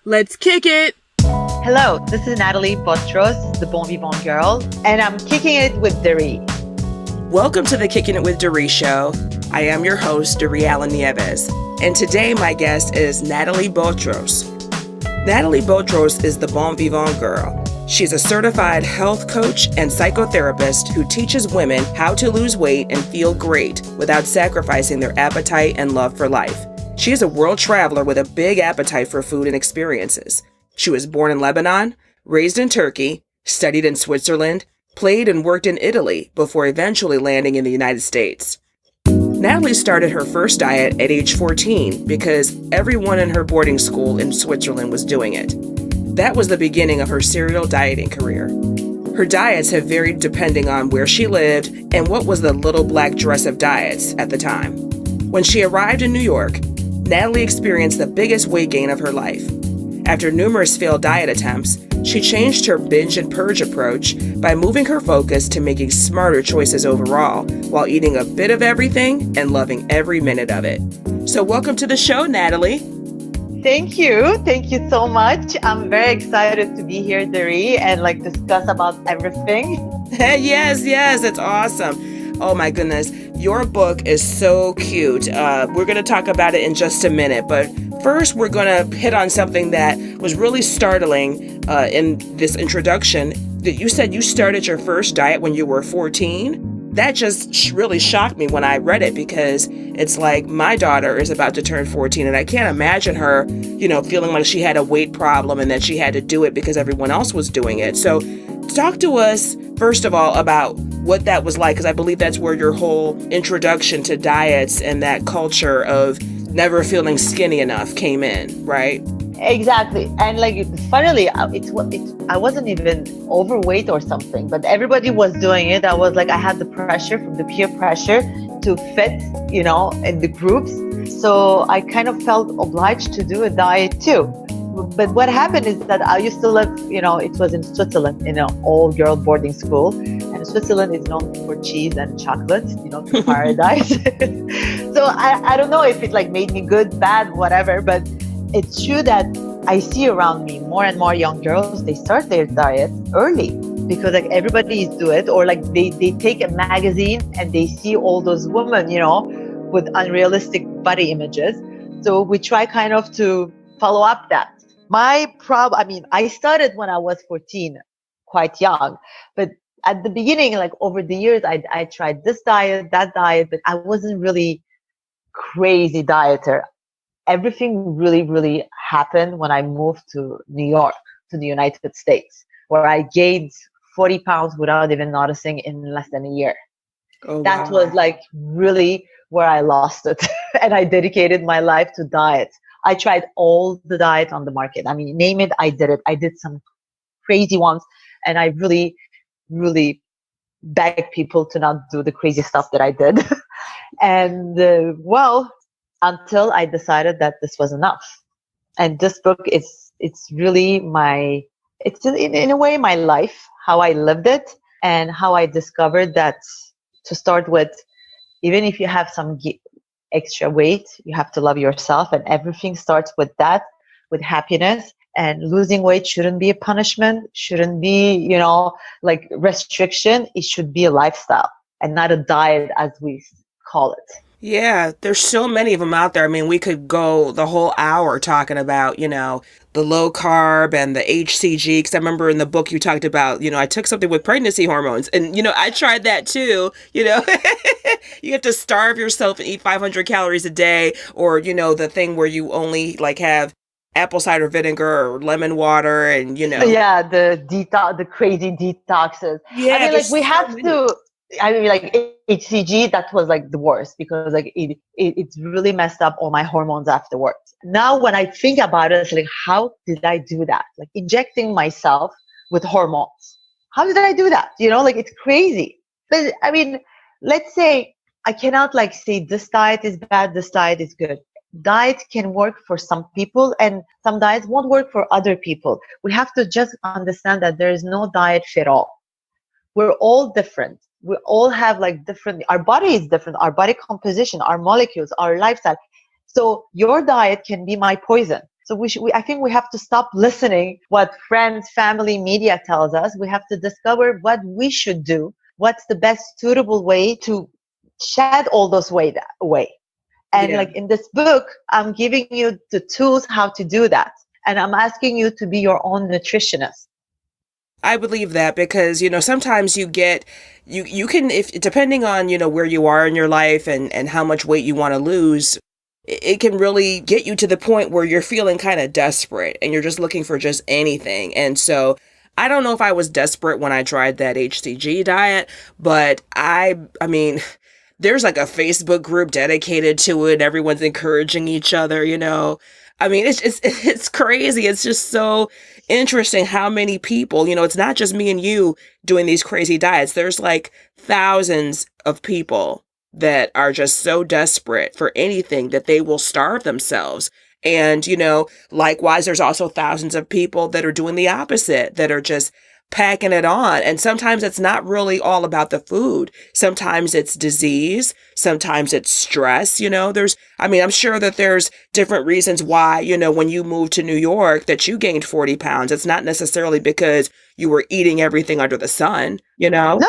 Let's kick it! Hello, this is Nathalie Botros, the Bon-Vivant Girl, and I'm kicking it with Dari. Welcome to the Kicking It with Dari show. I am your host, Dari Allen Nieves, and today my guest is Nathalie Botros. Nathalie Botros is the Bon-Vivant Girl. She's a certified health coach and psychotherapist who teaches women how to lose weight and feel great without sacrificing their appetite and love for life. She is a world traveler with a big appetite for food and experiences. She was born in Lebanon, raised in Turkey, studied in Switzerland, played and worked in Italy before eventually landing in the United States. Nathalie started her first diet at age 14 because everyone in her boarding school in Switzerland was doing it. That was the beginning of her serial dieting career. Her diets have varied depending on where she lived and what was the little black dress of diets at the time. When she arrived in New York, Nathalie experienced the biggest weight gain of her life. After numerous failed diet attempts, she changed her binge and purge approach by moving her focus to making smarter choices overall, while eating a bit of everything and loving every minute of it. So welcome to the show, Nathalie. Thank you. Thank you so much. I'm very excited to be here, Dari, and discuss about everything. Yes, it's awesome. Oh my goodness. Your book is so cute. We're going to talk about it in just a minute, but first we're going to hit on something that was really startling in this introduction. That you said you started your first diet when you were 14. That just really shocked me when I read it, because it's like my daughter is about to turn 14 and I can't imagine her, feeling like she had a weight problem and that she had to do it because everyone else was doing it. So talk to us, first of all, about what that was like, because I believe that's where your whole introduction to diets and that culture of never feeling skinny enough came in, right? Exactly. And funnily, I wasn't even overweight or something, but everybody was doing it. I was I had the pressure from the peer pressure to fit, in the groups. So I kind of felt obliged to do a diet too. But what happened is that I used to live, it was in Switzerland, in an all-girl boarding school. And Switzerland is known for cheese and chocolate, paradise. So I don't know if it made me good, bad, whatever, but it's true that I see around me more and more young girls, they start their diet early because everybody is doing it, or they take a magazine and they see all those women, with unrealistic body images. So we try kind of to follow up that. I started when I was 14, quite young, but at the beginning, over the years, I tried this diet, that diet, but I wasn't really crazy dieter. Everything really, really happened when I moved to New York, to the United States, where I gained 40 pounds without even noticing in less than a year. Oh, that wow. was really where I lost it. And I dedicated my life to diet. I tried all the diet on the market. I mean, name it, I did it. I did some crazy ones. And I really, really begged people to not do the crazy stuff that I did. And until I decided that this was enough. And this book it's really it's in a way my life, how I lived it, and how I discovered that, to start with, even if you have some extra weight, you have to love yourself, and everything starts with that, with happiness. And losing weight shouldn't be a punishment, shouldn't be, restriction. It should be a lifestyle and not a diet as we call it. Yeah, there's so many of them out there. I mean, we could go the whole hour talking about, the low carb and the HCG. Because I remember in the book you talked about, I took something with pregnancy hormones. And, I tried that too, You have to starve yourself and eat 500 calories a day. Or, the thing where you only have apple cider vinegar or lemon water and, Yeah, the crazy detoxes. Yeah, I mean, there's we so have many. to. I mean, HCG, that was the worst, because it's really messed up all my hormones afterwards. Now, when I think about it, it's how did I do that? Injecting myself with hormones. How did I do that? It's crazy. But I mean, let's say I cannot say this diet is bad, this diet is good. Diet can work for some people and some diets won't work for other people. We have to just understand that there is no diet fit all. We're all different. We all have different, our body is different, our body composition, our molecules, our lifestyle. So your diet can be my poison. So I think we have to stop listening what friends, family, media tells us. We have to discover what we should do. What's the best suitable way to shed all those weight away? And Yeah. like in this book, I'm giving you the tools how to do that. And I'm asking you to be your own nutritionist. I believe that because, sometimes you can, if depending on, where you are in your life and how much weight you want to lose, it can really get you to the point where you're feeling kind of desperate and you're just looking for just anything. And so I don't know if I was desperate when I tried that HCG diet, but I mean, there's like a Facebook group dedicated to it. Everyone's encouraging each other. I mean, it's crazy. It's just so interesting how many people, it's not just me and you doing these crazy diets. There's like thousands of people that are just so desperate for anything that they will starve themselves. And, likewise, there's also thousands of people that are doing the opposite, that are just packing it on. And sometimes it's not really all about the food. Sometimes it's disease. Sometimes it's stress. I'm sure that there's different reasons why, when you moved to New York that you gained 40 pounds. It's not necessarily because you were eating everything under the sun. No,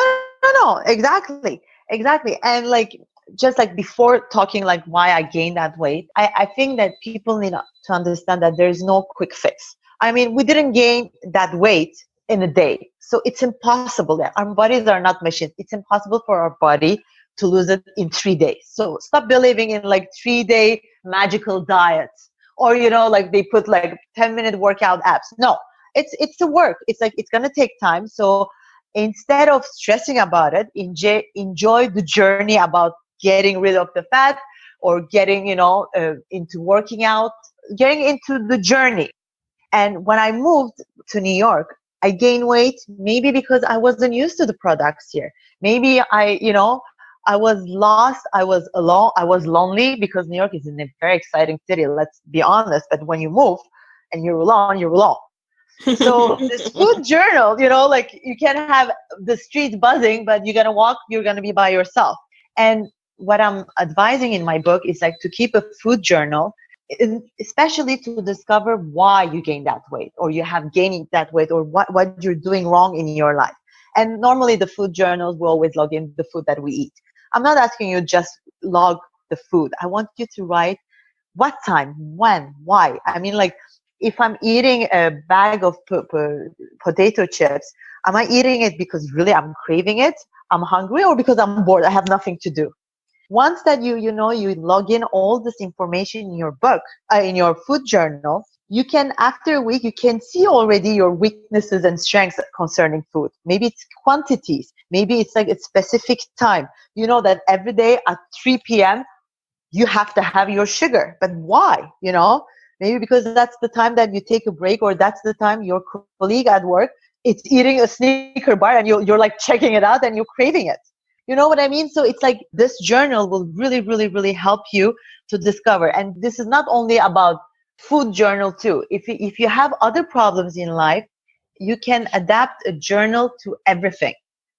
exactly. Exactly. And like, just like before talking like why I gained that weight, I think that people need to understand that there is no quick fix. I mean, we didn't gain that weight in a day. So it's impossible that our bodies are not machines. It's impossible for our body to lose it in 3 days. So stop believing in like 3-day magical diets or, like they put like 10-minute workout apps. No, it's a work. It's like, it's going to take time. So instead of stressing about it, enjoy the journey about getting rid of the fat or getting, into working out, getting into the journey. And when I moved to New York, I gained weight maybe because I wasn't used to the products here. Maybe I was lost. I was alone. I was lonely because New York is a very exciting city. Let's be honest. But when you move and you're alone, you're alone. So this food journal, like you can have the streets buzzing, but you're going to walk, you're going to be by yourself. And what I'm advising in my book is like to keep a food journal, especially to discover why you gained that weight or you have gained that weight or what you're doing wrong in your life. And normally the food journals will always log in the food that we eat. I'm not asking you just log the food. I want you to write what time, when, why. I mean, like, if I'm eating a bag of potato chips, am I eating it because really I'm craving it, I'm hungry, or because I'm bored, I have nothing to do? Once that you log in all this information in your book, in your food journal, you can, after a week, you can see already your weaknesses and strengths concerning food. Maybe it's quantities. Maybe it's like a specific time. You know that every day at 3 p.m., you have to have your sugar. But why? Maybe because that's the time that you take a break, or that's the time your colleague at work is eating a Snicker bar and you're like checking it out and you're craving it. You know what I mean? So it's like this journal will really, really, really help you to discover. And this is not only about food journal too. If you have other problems in life, you can adapt a journal to everything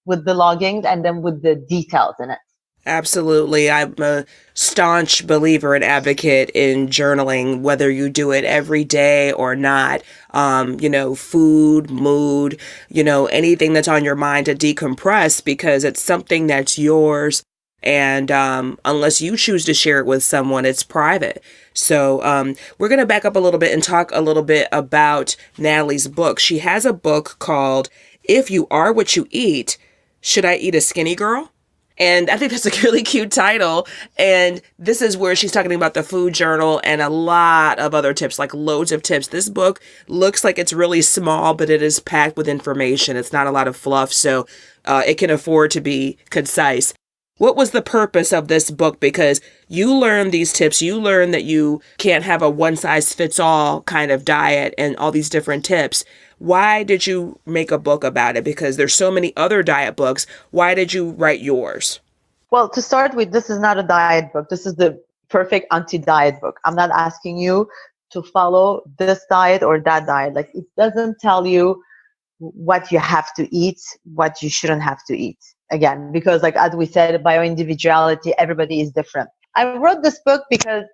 with the loggings and then with the details in it. Absolutely. I'm a staunch believer and advocate in journaling, whether you do it every day or not. Food, mood, anything that's on your mind to decompress, because it's something that's yours. And unless you choose to share it with someone, it's private. So we're going to back up a little bit and talk a little bit about Nathalie's book. She has a book called If You Are What You Eat, Should I Eat a Skinny Girl? And I think that's a really cute title. And this is where she's talking about the food journal and a lot of other tips, like loads of tips. This book looks like it's really small, but it is packed with information. It's not a lot of fluff, so it can afford to be concise. What was the purpose of this book? Because you learn these tips, you learn that you can't have a one-size-fits-all kind of diet and all these different tips. Why did you make a book about it? Because there's so many other diet books. Why did you write yours? Well, to start with, this is not a diet book. This is the perfect anti-diet book. I'm not asking you to follow this diet or that diet. Like, it doesn't tell you what you have to eat, what you shouldn't have to eat. Again, because like as we said, bioindividuality, everybody is different. I wrote this book because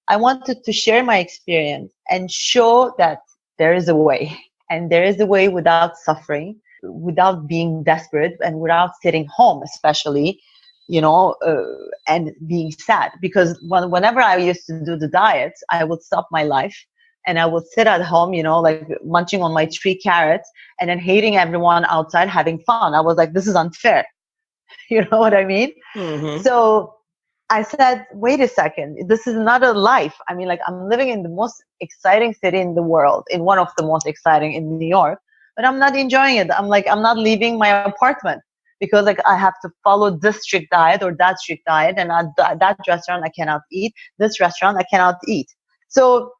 I wanted to share my experience and show that there is a way, and there is a way without suffering, without being desperate, and without sitting home, especially, and being sad. Because whenever I used to do the diets, I would stop my life and I would sit at home, like munching on my 3 carrots and then hating everyone outside having fun. I was like, this is unfair. You know what I mean? Mm-hmm. So I said, wait a second, this is not a life. I mean, like, I'm living in the most exciting city in the world, in one of the most exciting in New York, but I'm not enjoying it. I'm like, I'm not leaving my apartment because like I have to follow this strict diet or that strict diet, and that restaurant I cannot eat, this restaurant I cannot eat. So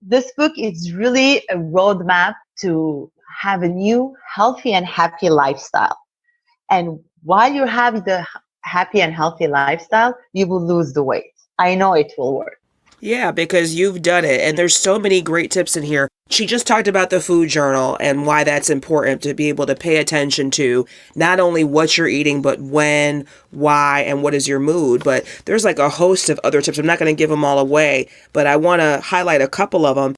this book is really a roadmap to have a new, healthy and happy lifestyle. And while you have the happy and healthy lifestyle, you will lose the weight. I know it will work. Yeah, because you've done it. And there's so many great tips in here. She just talked about the food journal and why that's important to be able to pay attention to not only what you're eating, but when, why, and what is your mood. But there's like a host of other tips. I'm not going to give them all away, but I want to highlight a couple of them.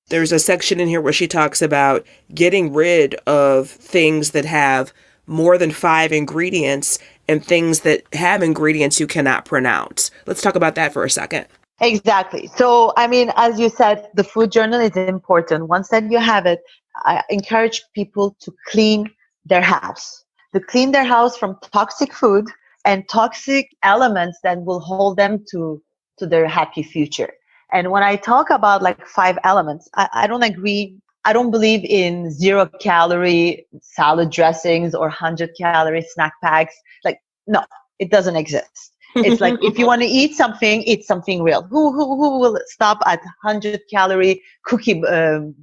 There's a section in here where she talks about getting rid of things that have more than 5 ingredients and things that have ingredients you cannot pronounce. Let's talk about that for a second. Exactly. So, I mean, as you said, the food journal is important. Once that you have it, I encourage people to clean their house, to clean their house from toxic food and toxic elements that will hold them to their happy future. And when I talk about like 5 elements, I don't agree. I don't believe in 0-calorie salad dressings or 100-calorie snack packs. Like, no, it doesn't exist. It's like, if you want to eat something real. Who will stop at 100-calorie cookie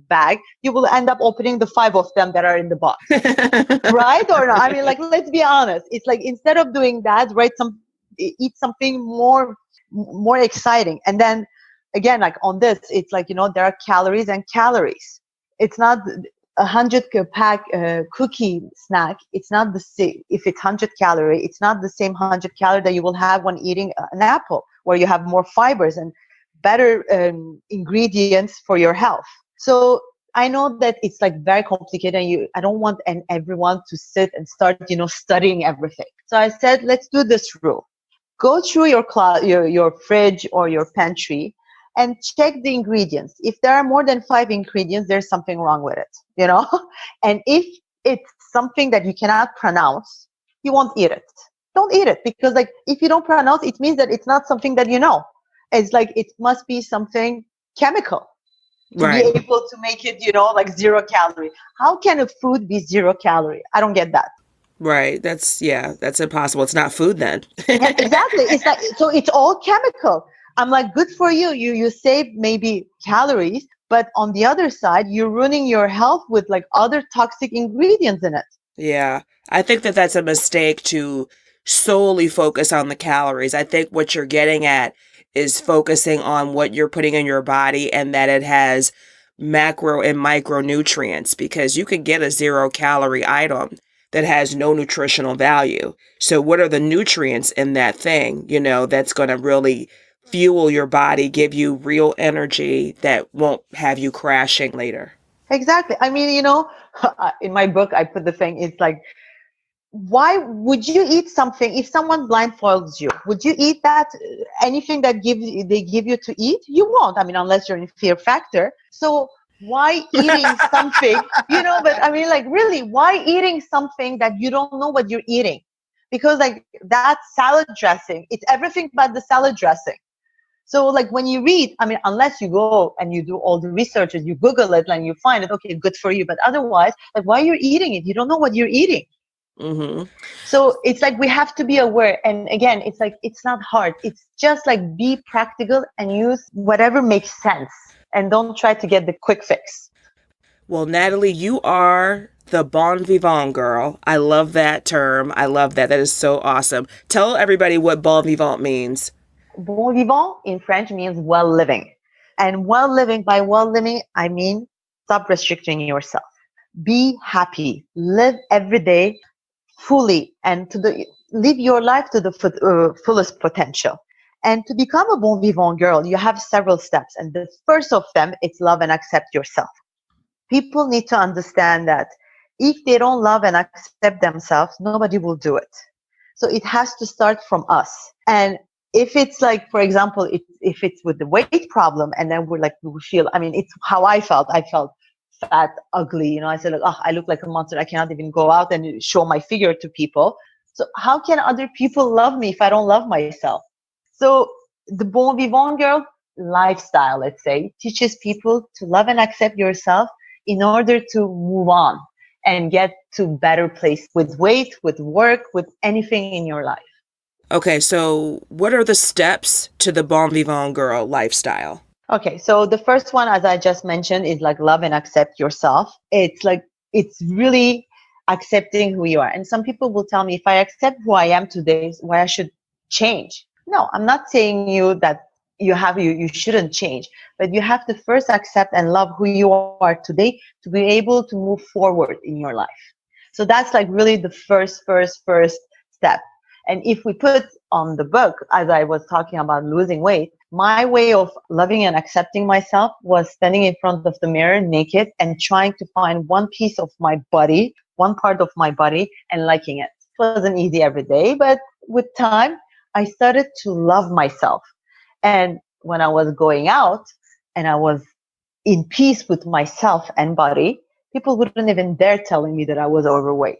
bag? You will end up opening the 5 of them that are in the box, right or not? I mean, like, let's be honest. It's like, instead of doing that, eat something more exciting. And then again, like on this, it's like, there are calories and calories. It's not 100 pack cookie snack. It's not the same. If it's 100-calorie, it's not the same 100-calorie that you will have when eating an apple, where you have more fibers and better ingredients for your health. So I know that it's like very complicated, and I don't want everyone to sit and start, studying everything. So I said, let's do this rule. Go through your fridge or your pantry and check the ingredients. If there are more than 5 ingredients, there's something wrong with it, And if it's something that you cannot pronounce, you won't eat it. Don't eat it, because like, if you don't pronounce, it means that it's not something that you know. It's like, it must be something chemical to Right. be able to make it, like 0-calorie. How can a food be 0-calorie? I don't get that. Right. That's impossible. It's not food then. Yeah, exactly. It's like, so it's all chemical. I'm like, good for you. You save maybe calories, but on the other side, you're ruining your health with like other toxic ingredients in it. Yeah. I think that that's a mistake to solely focus on the calories. I think what you're getting at is focusing on what you're putting in your body and that it has macro and micronutrients, because you can get a 0-calorie item that has no nutritional value. So what are the nutrients in that thing, that's going to really fuel your body, give you real energy that won't have you crashing later? Exactly. I mean, in my book, I put the thing, it's like, why would you eat something if someone blindfolds you? Would you eat that, anything that they give you to eat? You won't. I mean, unless you're in fear factor. So why eating something, but I mean, like, really, why eating something that you don't know what you're eating? Because like that salad dressing, it's everything but the salad dressing. So like, when you read, I mean, unless you go and you do all the researches, you Google it and you find it, okay, good for you. But otherwise, like, why you're eating it? You don't know what you're eating. Mm-hmm. So it's like, we have to be aware. And again, it's like, it's not hard. It's just like, be practical and use whatever makes sense, and don't try to get the quick fix. Well, Nathalie, you are the Bon-Vivant Girl. I love that term. I love that. That is so awesome. Tell everybody what Bon-Vivant means. Bon-Vivant in French means well living. And by well living, I mean, stop restricting yourself. Be happy. Live every day fully, and live your life to the fullest potential. And to become a bon-vivant girl, you have several steps. And the first of them is love and accept yourself. People need to understand that if they don't love and accept themselves, nobody will do it. So it has to start from us. And if it's like, for example, if it's with the weight problem, and then we feel, I mean, it's how I felt. I felt fat, ugly. I said, like, oh, I look like a monster. I cannot even go out and show my figure to people. So how can other people love me if I don't love myself? So the Bon Vivant Girl lifestyle, let's say, teaches people to love and accept yourself in order to move on and get to better place with weight, with work, with anything in your life. Okay, so what are the steps to the Bon Vivant Girl lifestyle? Okay, so the first one, as I just mentioned, is like love and accept yourself. It's really accepting who you are. And some people will tell me, if I accept who I am today, why I should change. No, I'm not saying you that you shouldn't change, but you have to first accept and love who you are today to be able to move forward in your life. So that's like really the first step. And if we put on the book, as I was talking about losing weight, my way of loving and accepting myself was standing in front of the mirror naked and trying to find one piece of my body, one part of my body, and liking it. It wasn't easy every day, but with time, I started to love myself. And when I was going out and I was in peace with myself and body, people wouldn't even dare telling me that I was overweight.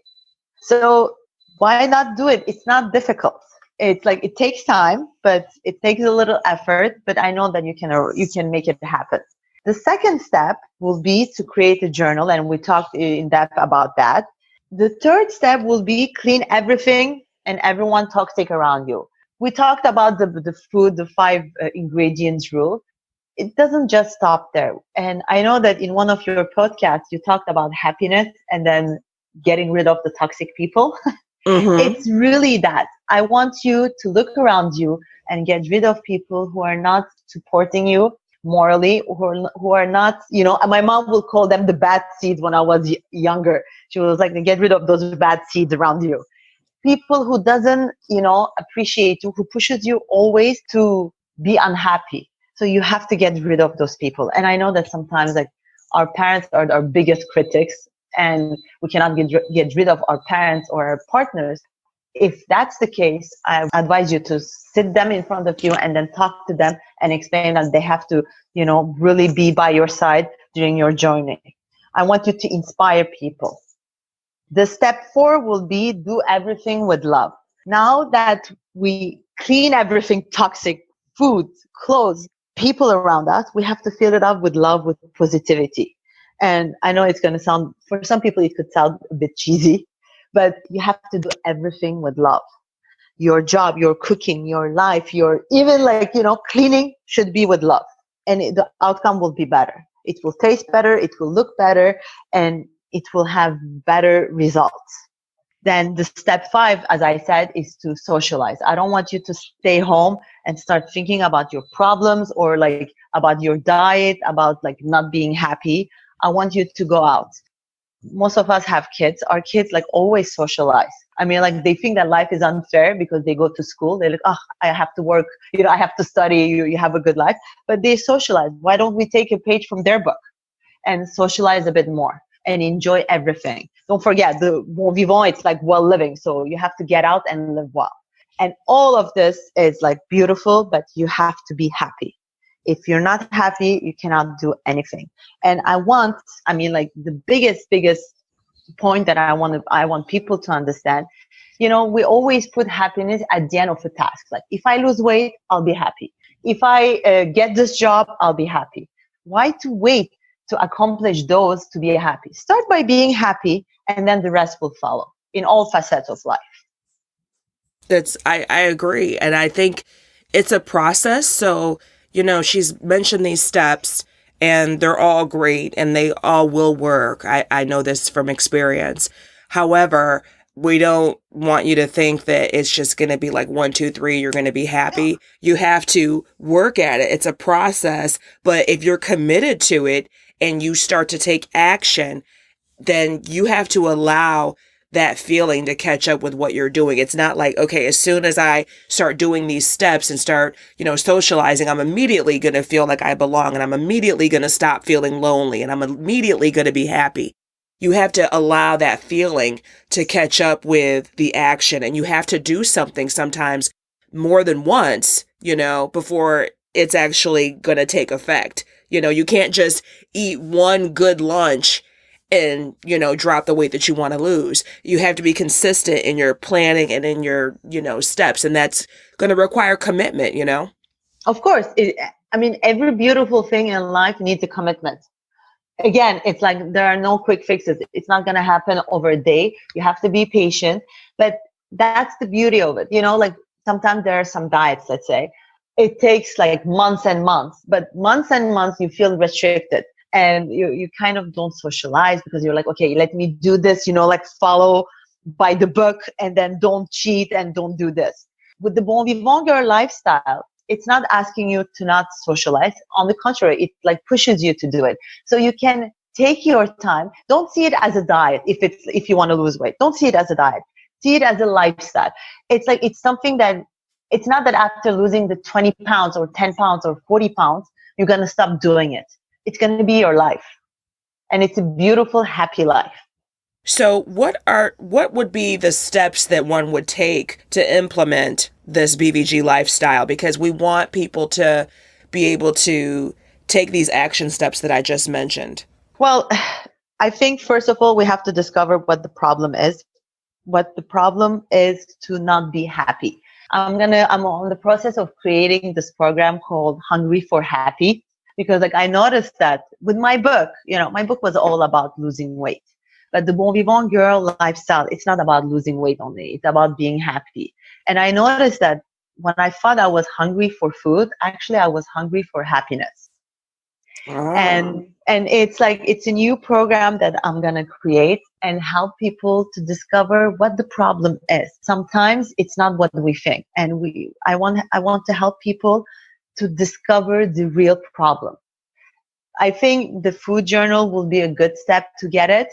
So why not do it? It's not difficult. It's like it takes time, but it takes a little effort. But I know that you can make it happen. The second step will be to create a journal, and we talked in depth about that. The third step will be clean everything and everyone toxic around you. We talked about the food, the 5 ingredients rule. It doesn't just stop there. And I know that in one of your podcasts, you talked about happiness and then getting rid of the toxic people. Mm-hmm. It's really that. I want you to look around you and get rid of people who are not supporting you morally, who are not, my mom will call them the bad seeds when I was younger. She was like, get rid of those bad seeds around you. People who doesn't, appreciate you, who pushes you always to be unhappy. So you have to get rid of those people. And I know that sometimes like our parents are our biggest critics and we cannot get rid of our parents or our partners. If that's the case, I advise you to sit them in front of you and then talk to them and explain that they have to, really be by your side during your journey. I want you to inspire people. The step 4 will be do everything with love. Now that we clean everything toxic, food, clothes, people around us, we have to fill it up with love, with positivity. And I know it's going to sound, for some people, it could sound a bit cheesy, but you have to do everything with love. Your job, your cooking, your life, your even cleaning should be with love. And the outcome will be better. It will taste better, it will look better, and it will have better results. Then the step 5, as I said, is to socialize. I don't want you to stay home and start thinking about your problems or like about your diet, about like not being happy. I want you to go out. Most of us have kids. Our kids like always socialize. I mean, like they think that life is unfair because they go to school. They're like, oh, I have to work. I have to study. You have a good life. But they socialize. Why don't we take a page from their book and socialize a bit more and enjoy everything? Don't forget, the bon vivant, it's like well living. So you have to get out and live well. And all of this is like beautiful, but you have to be happy. If you're not happy, you cannot do anything. And the biggest point that I want people to understand, we always put happiness at the end of a task. Like if I lose weight, I'll be happy. If I get this job, I'll be happy. Why to wait to accomplish those to be happy? Start by being happy and then the rest will follow in all facets of life. I agree. And I think it's a process. So, she's mentioned these steps and they're all great and they all will work. I know this from experience. However, we don't want you to think that it's just going to be like 1, 2, 3, you're going to be happy. You have to work at it. It's a process. But if you're committed to it and you start to take action, then you have to allow that feeling to catch up with what you're doing. It's not like, okay, as soon as I start doing these steps and start, socializing, I'm immediately going to feel like I belong, and I'm immediately going to stop feeling lonely, and I'm immediately going to be happy. You have to allow that feeling to catch up with the action, and you have to do something sometimes more than once, before it's actually going to take effect. You can't just eat one good lunch and, drop the weight that you want to lose. You have to be consistent in your planning and in your, steps. And that's going to require commitment, Of course. Every beautiful thing in life needs a commitment. Again, it's like there are no quick fixes. It's not going to happen over a day. You have to be patient. But that's the beauty of it. Like sometimes there are some diets, let's say. It takes like months and months. But months and months, you feel restricted. And you kind of don't socialize because you're like, okay, let me do this, like follow by the book and then don't cheat and don't do this. With the Bon-Vivant Girl lifestyle, it's not asking you to not socialize. On the contrary, it like pushes you to do it. So you can take your time. Don't see it as a diet if you want to lose weight. Don't see it as a diet. See it as a lifestyle. It's like it's something that it's not that after losing the 20 pounds or 10 pounds or 40 pounds, you're going to stop doing it. It's going to be your life. And it's a beautiful, happy life. So what would be the steps that one would take to implement this BVG lifestyle? Because we want people to be able to take these action steps that I just mentioned. Well, I think first of all, we have to discover what the problem is. What the problem is to not be happy. I'm on the process of creating this program called Hungry for Happy. Because I noticed that with my book, my book was all about losing weight. But the Bon-Vivant Girl lifestyle, it's not about losing weight only. It's about being happy. And I noticed that when I thought I was hungry for food, actually I was hungry for happiness. Oh. And it's a new program that I'm going to create and help people to discover what the problem is. Sometimes it's not what we think. And I want to help people to discover the real problem. I think the food journal will be a good step to get it,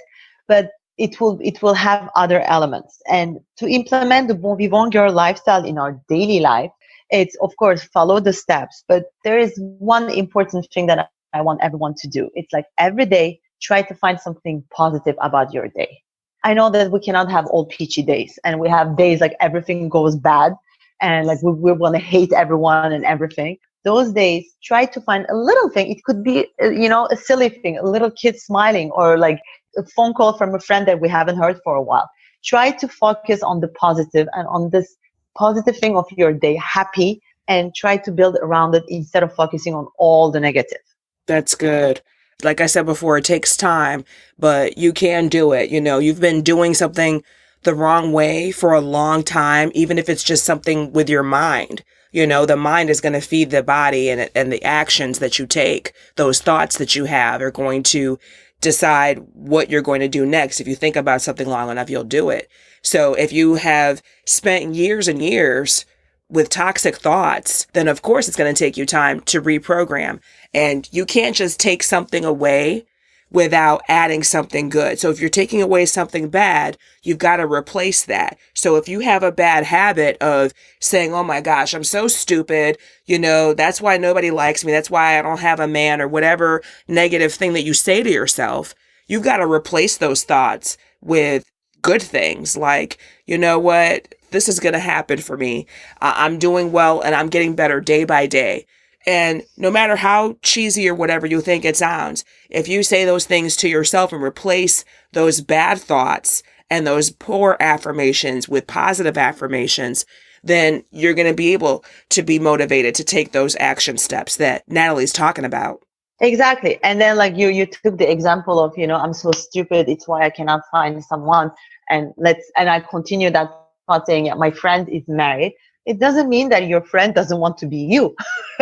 but it will have other elements. And to implement the Bon-Vivant Girl lifestyle in our daily life, it's of course follow the steps, but there is one important thing that I want everyone to do. It's like every day, try to find something positive about your day. I know that we cannot have all peachy days, and we have days like everything goes bad and like we want to hate everyone and everything. Those days, try to find a little thing. It could be, a silly thing, a little kid smiling, or like a phone call from a friend that we haven't heard for a while. Try to focus on the positive and on this positive thing of your day, happy, and try to build around it instead of focusing on all the negative. That's good. Like I said before, it takes time, but you can do it. You've been doing something the wrong way for a long time, even if it's just something with your mind. The mind is going to feed the body, and the actions that you take, those thoughts that you have are going to decide what you're going to do next. If you think about something long enough, you'll do it. So if you have spent years and years with toxic thoughts, then of course it's going to take you time to reprogram. And you can't just take something away without adding something good. So if you're taking away something bad, you've got to replace that. So if you have a bad habit of saying, oh my gosh, I'm so stupid, that's why nobody likes me, that's why I don't have a man, or whatever negative thing that you say to yourself, you've got to replace those thoughts with good things like, you know what, this is going to happen for me. I'm doing well and I'm getting better day by day. And no matter how cheesy or whatever you think it sounds, if you say those things to yourself and replace those bad thoughts and those poor affirmations with positive affirmations, then you're going to be able to be motivated to take those action steps that Nathalie's talking about. Exactly. And then like you took the example of, I'm so stupid, it's why I cannot find someone. And I continue that thought saying, yeah, my friend is married. It doesn't mean that your friend doesn't want to be you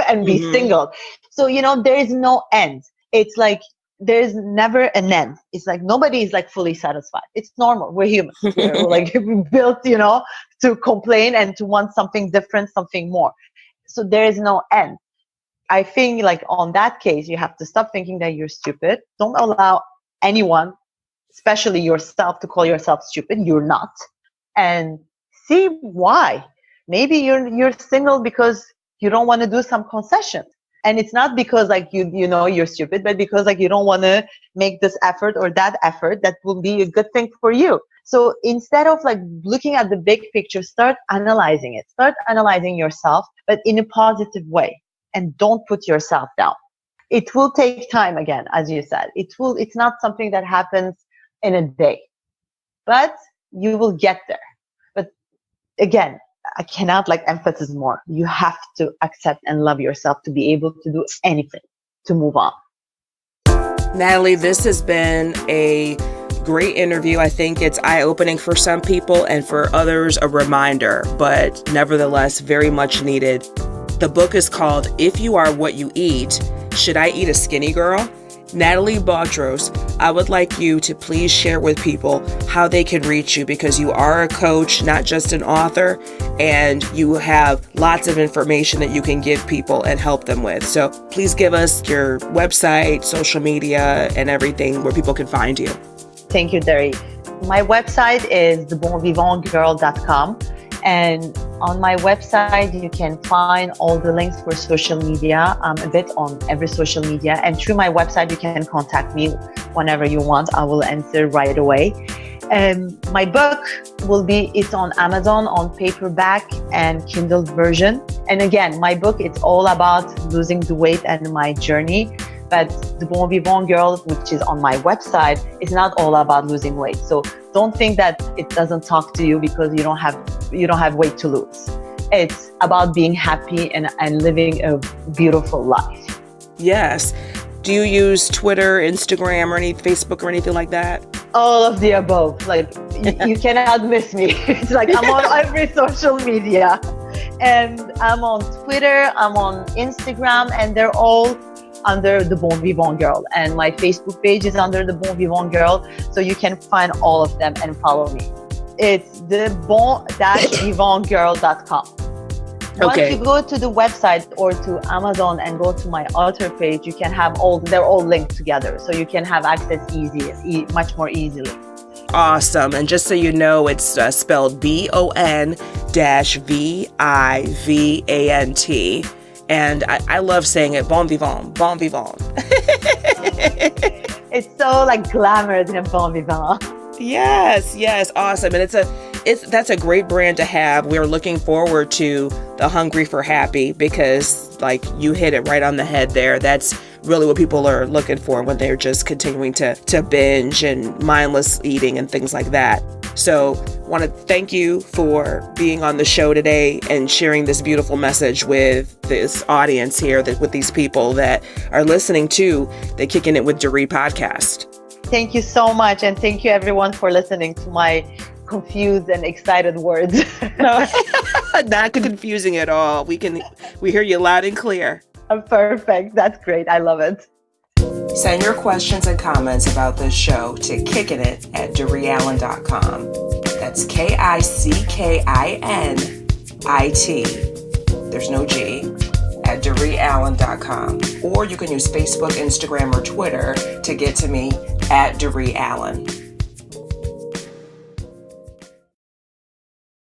and be single. So, there is no end. It's like, there's never an end. It's like, nobody is like fully satisfied. It's normal. We're humans. We're like built, to complain and to want something different, something more. So there is no end. I think like on that case, you have to stop thinking that you're stupid. Don't allow anyone especially yourself, to call yourself stupid. You're not. And see why. Maybe you're single because you don't want to do some concessions. And it's not because like you know you're stupid, but because like you don't want to make this effort or that effort that will be a good thing for you. So instead of like looking at the big picture, start analyzing it. Start analyzing yourself, but in a positive way. And don't put yourself down. It will take time again, as you said. It's not something that happens in a day, but you will get there. But again, I cannot like emphasize more. You have to accept and love yourself to be able to do anything, to move on. Nathalie, this has been a great interview. I think it's eye-opening for some people and for others a reminder, but nevertheless very much needed. The book is called If You Are What You Eat, Should I Eat a Skinny Girl? Nathalie Botros, I would like you to please share with people how they can reach you, because you are a coach, not just an author, and you have lots of information that you can give people and help them with. So please give us your website, social media, and everything where people can find you. Thank you, Dari. My website is thebonvivantgirl.com. And on my website, you can find all the links for social media. I'm a bit on every social media. And through my website, you can contact me whenever you want. I will answer right away. My book it's on Amazon on paperback and Kindle version. And again, my book, it's all about losing the weight and my journey. But the Bon-Vivant Girl, which is on my website, is not all about losing weight. So don't think that it doesn't talk to you because you don't have weight to lose. It's about being happy and living a beautiful life. Yes. Do you use Twitter, Instagram, or Facebook or anything like that? All of the above. Like you cannot miss me. It's like I'm on every social media, and I'm on Twitter, I'm on Instagram, and they're all under the Bon-Vivant Girl. And my Facebook page is under the Bon-Vivant Girl. So you can find all of them and follow me. It's the bon-vivantgirl.com. Once you go to the website or to Amazon and go to my author page, you can have they're all linked together. So you can have access much more easily. Awesome. And just so you know, it's spelled BON-VIVANT. And I love saying it, bon vivant, bon vivant. It's so like glamorous in bon vivant. Yes, awesome. And that's a great brand to have. We're looking forward to the Hungry for Happy, because like you hit it right on the head there. That's really what people are looking for when they're just continuing to binge and mindless eating and things like that. So want to thank you for being on the show today and sharing this beautiful message with this audience here, with these people that are listening to the Kicking It with Dari podcast. Thank you so much. And thank you everyone for listening to my confused and excited words. Not confusing at all. We hear you loud and clear. Perfect. That's great. I love it. Send your questions and comments about this show to kickingit@DariAllen.com. That's KICKINIT. There's no G. At DariAllen.com. Or you can use Facebook, Instagram, or Twitter to get to me at Dari Allen.